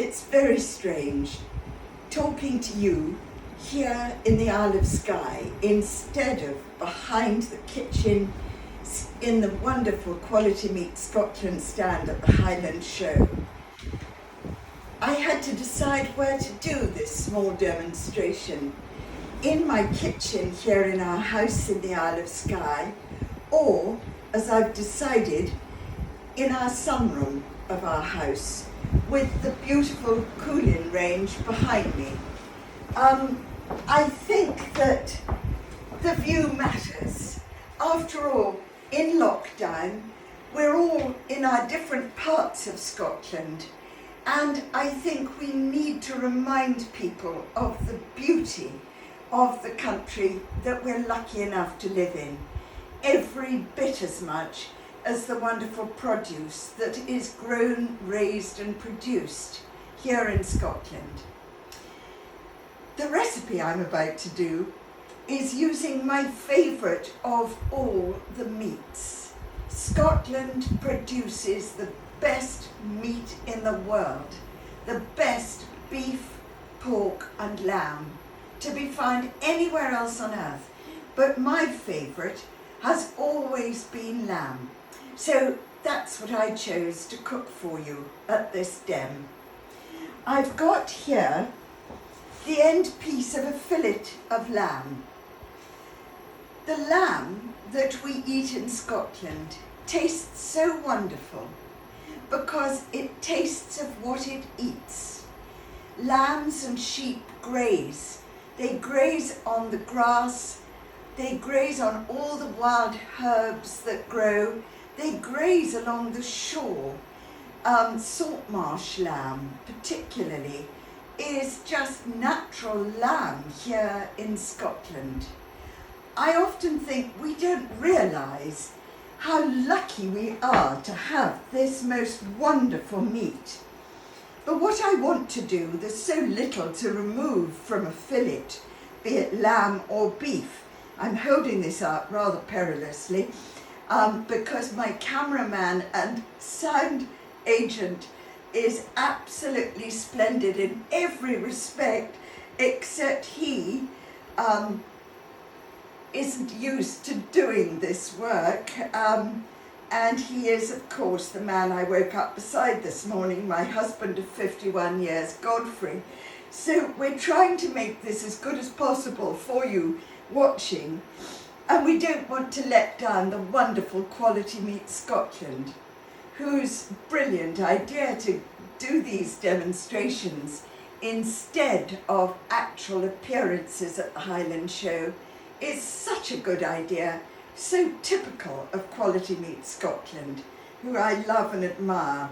It's very strange talking to you here in the Isle of Skye instead of behind the kitchen in the wonderful Quality Meat Scotland stand at the Highland show. I had to decide where to do this small demonstration, in my kitchen here in our house in the Isle of Skye, or, as I've decided, in our sunroom of our house, with the beautiful cooling range behind me. I think that the view matters. After all, in lockdown, we're all in our different parts of Scotland, and I think we need to remind people of the beauty of the country that we're lucky enough to live in, every bit as much as the wonderful produce that is grown, raised and produced here in Scotland. The recipe I'm about to do is using my favourite of all the meats. Scotland produces the best meat in the world, the best beef, pork and lamb to be found anywhere else on earth. But my favourite has always been lamb. So that's what I chose to cook for you at this dem. I've got here the end piece of a fillet of lamb. The lamb that we eat in Scotland tastes so wonderful because it tastes of what it eats. Lambs and sheep graze. They graze on the grass, they graze on all the wild herbs that grow, they graze along the shore. Salt marsh lamb particularly is just natural lamb here in Scotland. I often think we don't realise how lucky we are to have this most wonderful meat. But what I want to do, there's so little to remove from a fillet, be it lamb or beef. I'm holding this up rather perilously because my cameraman and sound agent is absolutely splendid in every respect, except he isn't used to doing this work. And he is, of course, the man I woke up beside this morning, my husband of 51 years, Godfrey. So we're trying to make this as good as possible for you watching. And we don't want to let down the wonderful Quality Meat Scotland, whose brilliant idea to do these demonstrations instead of actual appearances at the Highland show is such a good idea, so typical of Quality Meat Scotland, who I love and admire.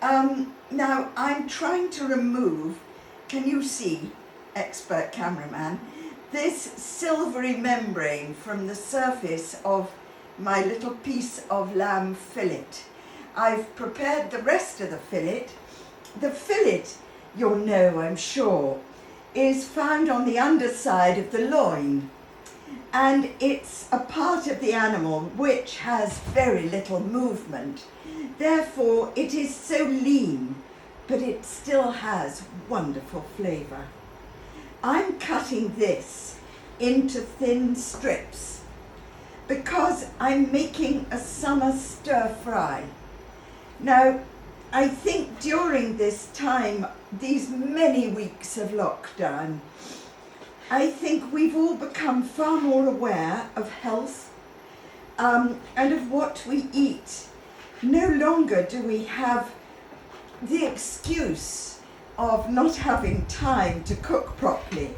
Now I'm trying to remove, can you see, expert cameraman, this silvery membrane from the surface of my little piece of lamb fillet. I've prepared the rest of the fillet. The fillet, you'll know I'm sure, is found on the underside of the loin. And it's a part of the animal which has very little movement. Therefore, it is so lean, but it still has wonderful flavour. I'm cutting this into thin strips because I'm making a summer stir fry. Now, I think during this time, these many weeks of lockdown, I think we've all become far more aware of health and of what we eat. No longer do we have the excuse of not having time to cook properly,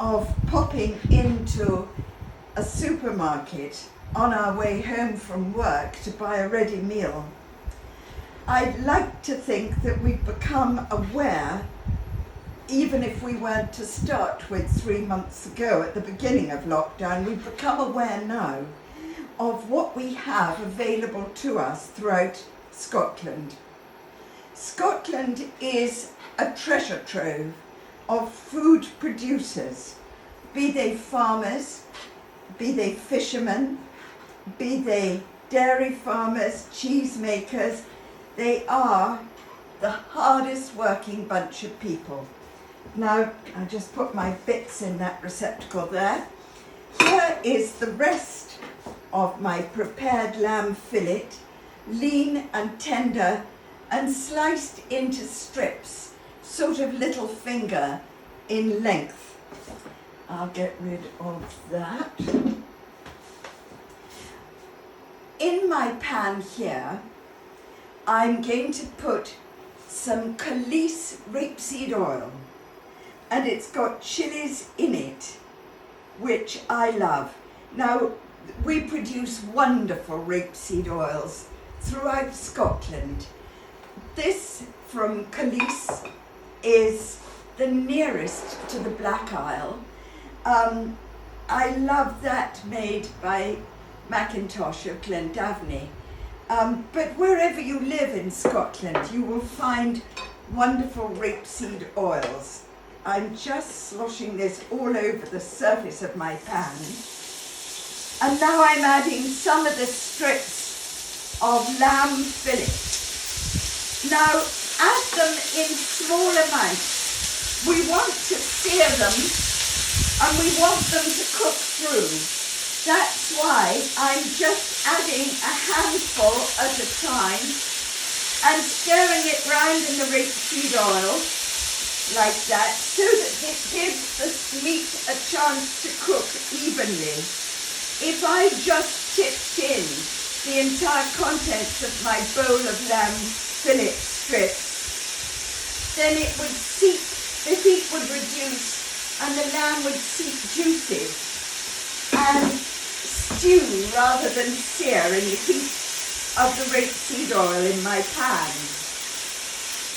of popping into a supermarket on our way home from work to buy a ready meal. I'd like to think that we've become aware, even if we weren't to start with 3 months ago at the beginning of lockdown, we've become aware now of what we have available to us throughout Scotland. Scotland is a treasure trove of food producers, be they farmers, be they fishermen, be they dairy farmers, cheese makers. They are the hardest working bunch of people. Now, I just put my bits in that receptacle there. Here is the rest of my prepared lamb fillet, lean and tender and sliced into strips, sort of little finger in length. I'll get rid of that. In my pan here, I'm going to put some Khalees rapeseed oil, and it's got chilies in it, which I love. Now, we produce wonderful rapeseed oils throughout Scotland. This from Khalees is the nearest to the Black Isle. I love that made by Macintosh of Glendavney. But wherever you live in Scotland, you will find wonderful rapeseed oils. I'm just sloshing this all over the surface of my pan. And now I'm adding some of the strips of lamb fillet. Now, add them in small amounts. We want to sear them and we want them to cook through. That's why I'm just adding a handful at a time and stirring it round in the rapeseed oil like that, so that it gives the meat a chance to cook evenly. If I just tipped in the entire contents of my bowl of lamb fillet strips, then it would seep, the heat would reduce and the lamb would seep juices and stew rather than sear in the heat of the rapeseed oil in my pan.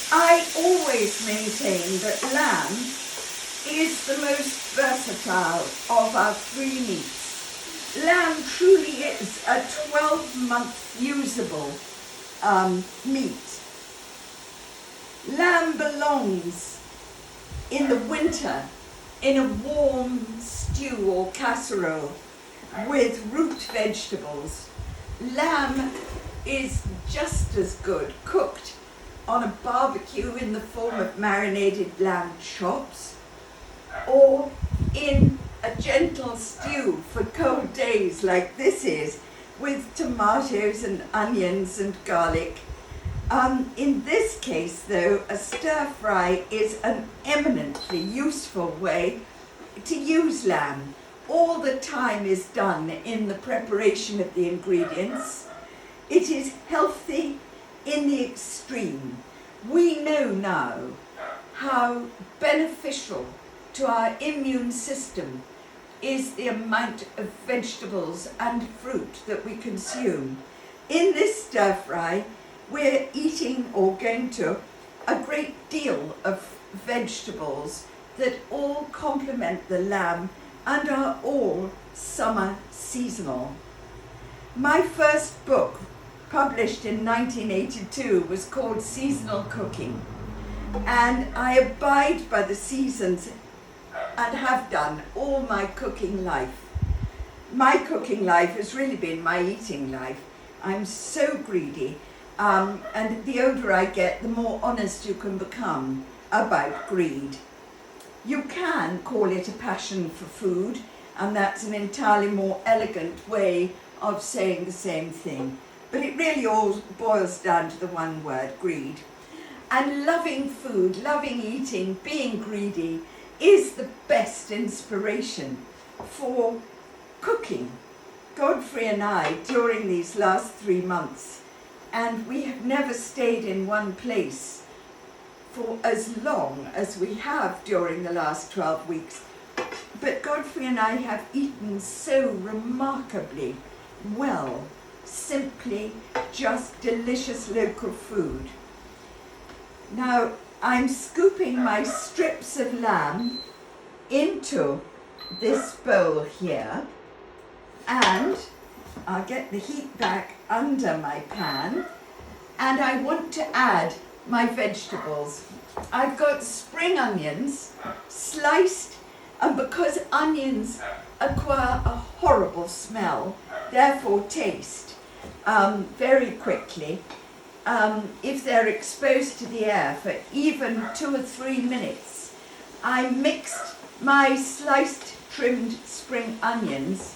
I always maintain that lamb is the most versatile of our three meats. Lamb truly is a 12-month usable meat. Lamb belongs in the winter in a warm stew or casserole with root vegetables. Lamb is just as good cooked on a barbecue in the form of marinated lamb chops, or in a gentle stew for cold days like this is, with tomatoes and onions and garlic. In this case though, a stir fry is an eminently useful way to use lamb. All the time is done in the preparation of the ingredients. It is healthy in the extreme. We know now how beneficial to our immune system is the amount of vegetables and fruit that we consume. In this stir fry, we're eating, or going to, a great deal of vegetables that all complement the lamb and are all summer seasonal. My first book, published in 1982, was called Seasonal Cooking, and I abide by the seasons and have done all my cooking life. My cooking life has really been my eating life. I'm so greedy, and the older I get, the more honest you can become about greed. You can call it a passion for food, and that's an entirely more elegant way of saying the same thing. But it really all boils down to the one word, greed. And loving food, loving eating, being greedy is the best inspiration for cooking. Godfrey and I, during these last 3 months, and we have never stayed in one place for as long as we have during the last 12 weeks. But Godfrey and I have eaten so remarkably well, simply just delicious local food. Now, I'm scooping my strips of lamb into this bowl here, and I'll get the heat back under my pan, and I want to add my vegetables. I've got spring onions sliced, and because onions acquire a horrible smell, therefore taste very quickly, if they're exposed to the air for even 2 or 3 minutes, I mixed my sliced trimmed spring onions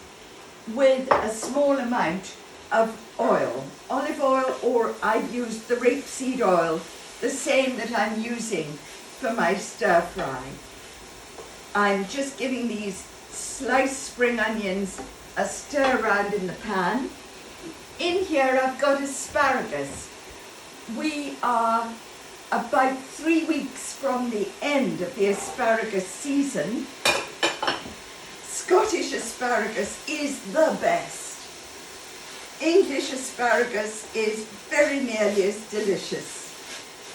with a small amount of oil, olive oil, or I've used the rapeseed oil, the same that I'm using for my stir fry. I'm just giving these sliced spring onions a stir around in the pan. In here I've got asparagus. We are about 3 weeks from the end of the asparagus season. Scottish asparagus is the best. English asparagus is very nearly as delicious.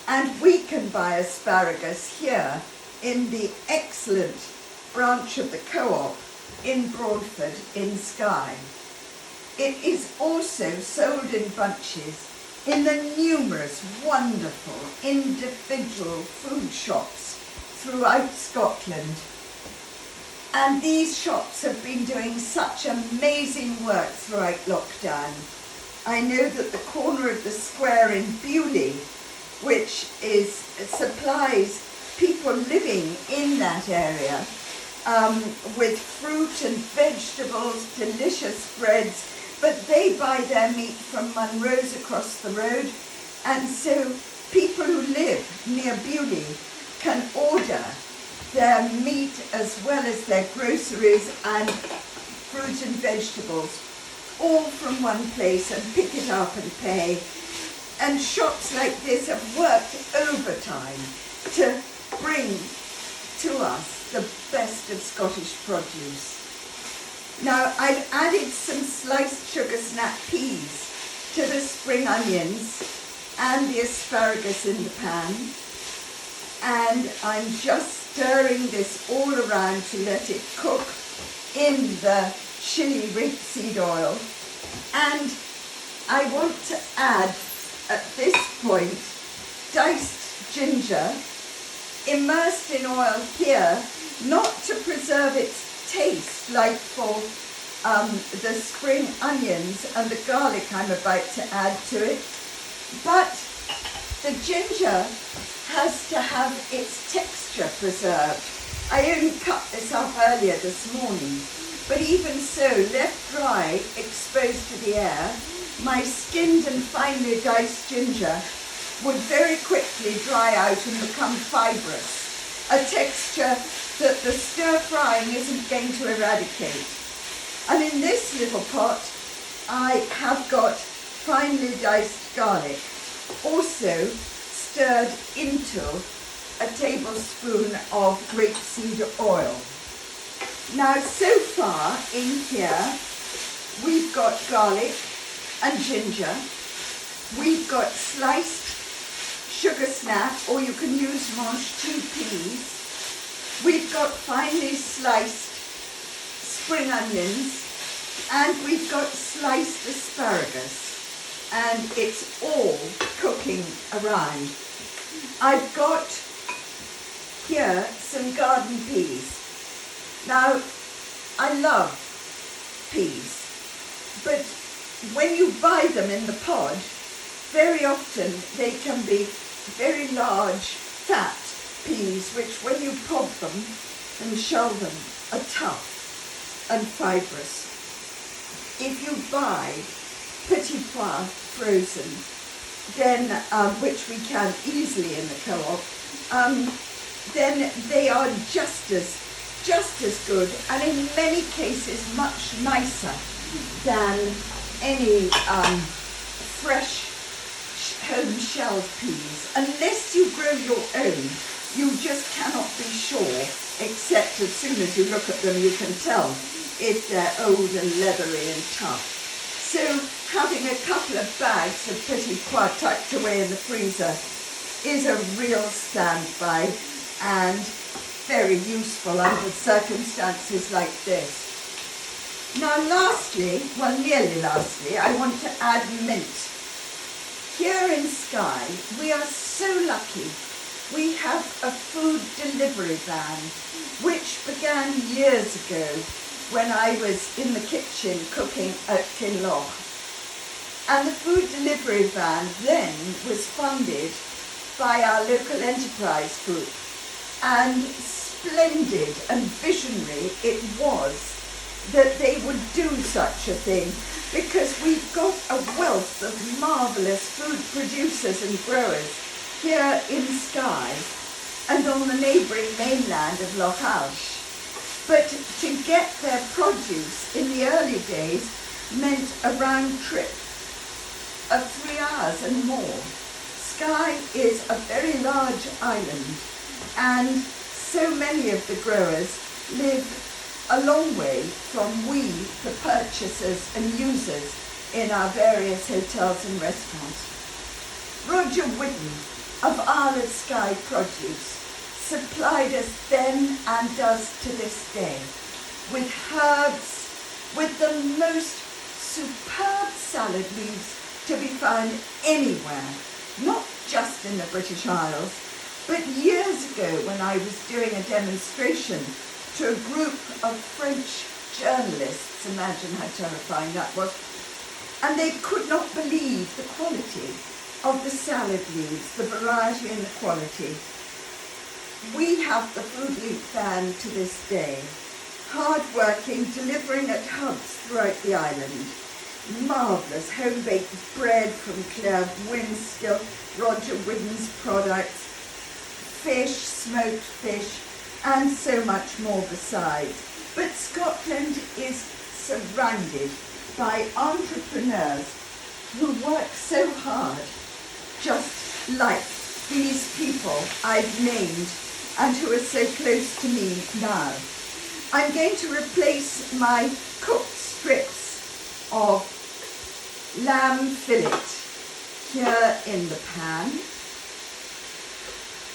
And we can buy asparagus here in the excellent branch of the Co-op in Broadford in Skye. It is also sold in bunches in the numerous wonderful individual food shops throughout Scotland. And these shops have been doing such amazing work throughout lockdown. I know that the corner of the square in Bewley, which supplies people living in that area with fruit and vegetables, delicious breads, but they buy their meat from Munro's across the road, and so people who live near Bewley can order their meat as well as their groceries and fruit and vegetables all from one place and pick it up and pay. And shops like this have worked overtime to bring to us the best of Scottish produce. Now I've added some sliced sugar snap peas to the spring onions and the asparagus in the pan, and I'm just stirring this all around to let it cook in the chili rapeseed oil. And I want to add at this point diced ginger, immersed in oil here, not to preserve its taste like for the spring onions and the garlic I'm about to add to it, but the ginger has to have its texture preserved. I only cut this up earlier this morning, but even so, left dry, exposed to the air, my skinned and finely diced ginger would very quickly dry out and become fibrous, a texture that the stir frying isn't going to eradicate. And in this little pot, I have got finely diced garlic, also stirred into a tablespoon of rapeseed oil. Now, so far in here, we've got garlic and ginger, we've got sliced sugar snap, or you can use mange tout peas, we've got finely sliced spring onions, and we've got sliced asparagus, and it's all cooking around. I've got here some garden peas. Now, I love peas, but when you buy them in the pod, very often they can be very large, fat peas, which when you pod them and shell them are tough and fibrous. If you buy petit pois frozen, then which we can easily in the Co-op, then they are just as good, and in many cases much nicer than any fresh home shelled peas. Unless you grow your own, you just cannot be sure, except as soon as you look at them you can tell if they're old and leathery and tough. So having a couple of bags of petit pois tucked away in the freezer is a real standby and very useful under circumstances like this. Now lastly, well nearly lastly, I want to add mint. Here in Skye, we are so lucky. We have a food delivery van, which began years ago when I was in the kitchen cooking at Kinloch. And the food delivery van then was funded by our local enterprise group. And splendid and visionary it was that they would do such a thing, because we've got a wealth of marvellous food producers and growers here in Skye and on the neighbouring mainland of Loch Alsh. But to get their produce in the early days meant a round trip of 3 hours and more. Skye is a very large island, and so many of the growers live a long way from we, the purchasers and users in our various hotels and restaurants. Roger Whidden of Isle of Skye Produce supplied us then and does to this day with herbs, with the most superb salad leaves to be found anywhere, not just in the British Isles, but years ago when I was doing a demonstration to a group of French journalists, imagine how terrifying that was, and they could not believe the quality of the salad leaves, the variety and the quality. We have the Food Loop van to this day, hard-working, delivering at hubs throughout the island. Marvellous home-baked bread from Claire Winskill, Roger Whidden's products, fish, smoked fish, and so much more besides. But Scotland is surrounded by entrepreneurs who work so hard, just like these people I've named and who are so close to me now. I'm going to replace my cooked strips of lamb fillet here in the pan.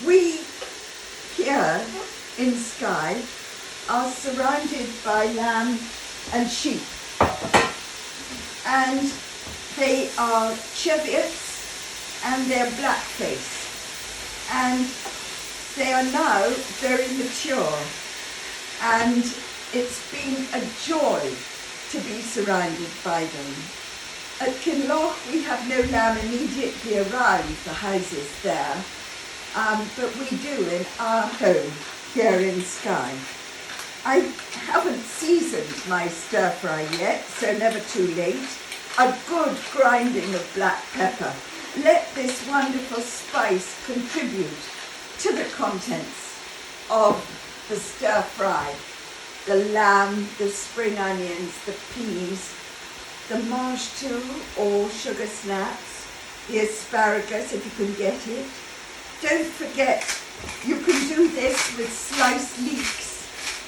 We here in Skye are surrounded by lamb and sheep, and they are cheviots and they're blackface, and they are now very mature, and it's been a joy to be surrounded by them. At Kinloch we have no lamb immediately around the houses there, but we do in our home here in Skye. I haven't seasoned my stir fry yet, so never too late. A good grinding of black pepper. Let this wonderful spice contribute to the contents of the stir fry. The lamb, the spring onions, the peas, the marsh too, or sugar snaps, the asparagus if you can get it. Don't forget, you can do this with sliced leeks,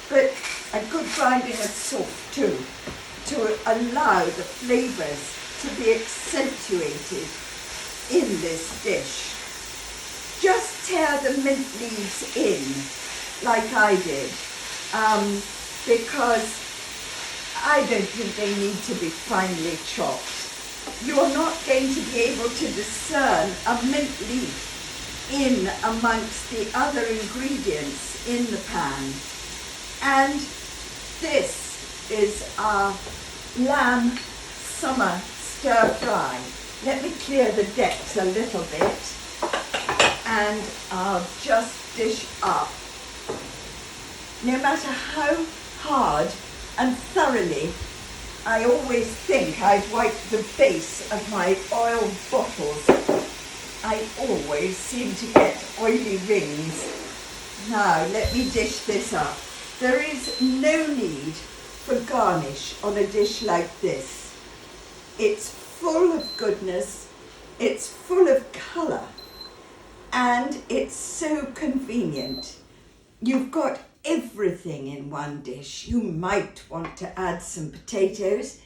but a good grinding of salt too, to allow the flavours to be accentuated in this dish. Just tear the mint leaves in, like I did, because I don't think they need to be finely chopped. You're not going to be able to discern a mint leaf in amongst the other ingredients in the pan. And this is our lamb summer stir fry. Let me clear the decks a little bit and I'll just dish up. No matter how hard and thoroughly I always think I've wiped the base of my oil bottles, I always seem to get oily rings. Now let me dish this up. There is no need for garnish on a dish like this. It's full of goodness, it's full of colour, and it's so convenient. You've got everything in one dish. You might want to add some potatoes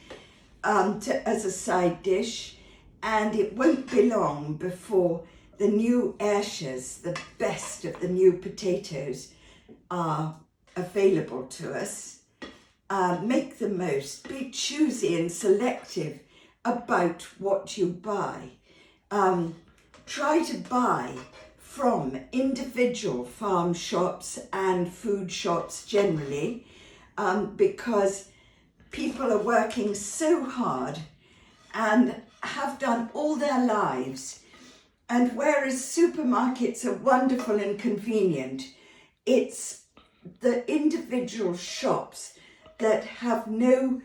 as a side dish, and it won't be long before the new Ayrshires, the best of the new potatoes, are available to us. Make the most, be choosy and selective about what you buy. Try to buy from individual farm shops and food shops generally, because people are working so hard and have done all their lives. And whereas supermarkets are wonderful and convenient, it's the individual shops that have no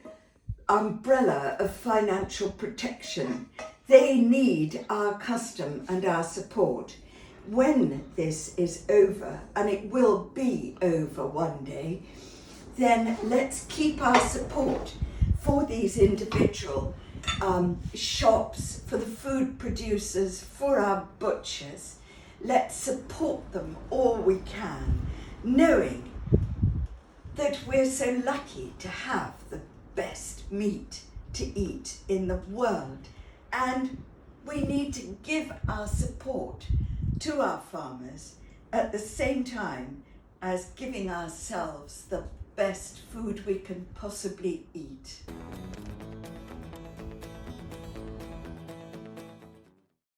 umbrella of financial protection. They need our custom and our support. When this is over, and it will be over one day, then let's keep our support for these individual shops, for the food producers, for our butchers. Let's support them all we can, knowing that we're so lucky to have the best meat to eat in the world, and we need to give our support to our farmers at the same time as giving ourselves the best food we can possibly eat.